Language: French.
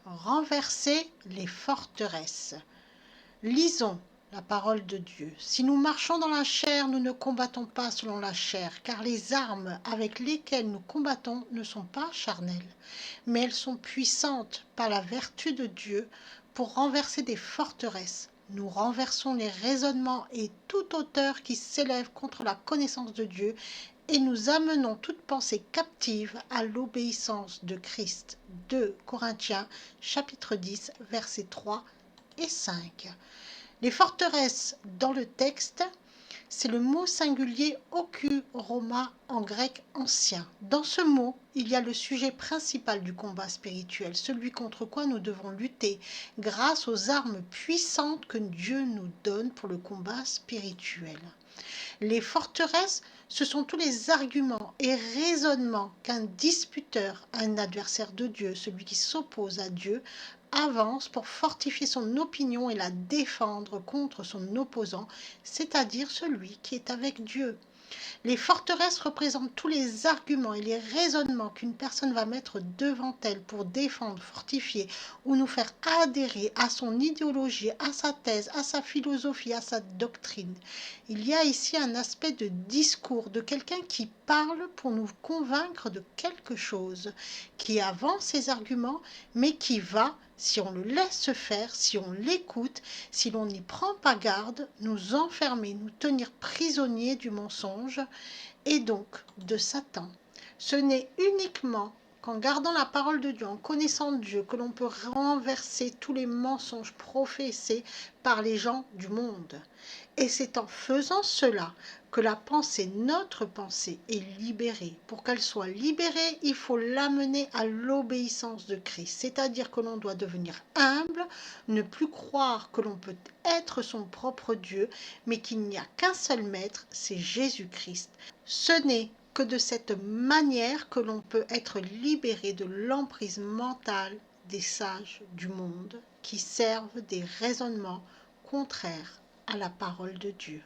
renverser les forteresses. Lisons la parole de Dieu. Si nous marchons dans la chair, nous ne combattons pas selon la chair, car les armes avec lesquelles nous combattons ne sont pas charnelles, mais elles sont puissantes par la vertu de Dieu pour renverser des forteresses. Nous renversons les raisonnements et toute hauteur qui s'élève contre la connaissance de Dieu et nous amenons toute pensée captive à l'obéissance de Christ. 2 Corinthiens chapitre 10 versets 3 et 5. Les forteresses dans le texte, c'est le mot singulier okuroma en grec ancien. Dans ce mot, il y a le sujet principal du combat spirituel, celui contre quoi nous devons lutter grâce aux armes puissantes que Dieu nous donne pour le combat spirituel. Les forteresses, ce sont tous les arguments et raisonnements qu'un disputeur, un adversaire de Dieu, celui qui s'oppose à Dieu, avance pour fortifier son opinion et la défendre contre son opposant, c'est-à-dire celui qui est avec Dieu. Les forteresses représentent tous les arguments et les raisonnements qu'une personne va mettre devant elle pour défendre, fortifier ou nous faire adhérer à son idéologie, à sa thèse, à sa philosophie, à sa doctrine. Il y a ici un aspect de discours, de quelqu'un qui parle pour nous convaincre de quelque chose, qui avance ses arguments, mais qui va, si on le laisse faire, si on l'écoute, si l'on n'y prend pas garde, nous enfermer, nous tenir prisonniers du mensonge et donc de Satan. Ce n'est uniquement qu'en gardant la parole de Dieu, en connaissant Dieu, que l'on peut renverser tous les mensonges professés par les gens du monde. Et c'est en faisant cela que la pensée, notre pensée, est libérée. Pour qu'elle soit libérée, il faut l'amener à l'obéissance de Christ. C'est-à-dire que l'on doit devenir humble, ne plus croire que l'on peut être son propre Dieu, mais qu'il n'y a qu'un seul maître, c'est Jésus-Christ. Ce n'est que de cette manière que l'on peut être libéré de l'emprise mentale des sages du monde qui servent des raisonnements contraires à la parole de Dieu.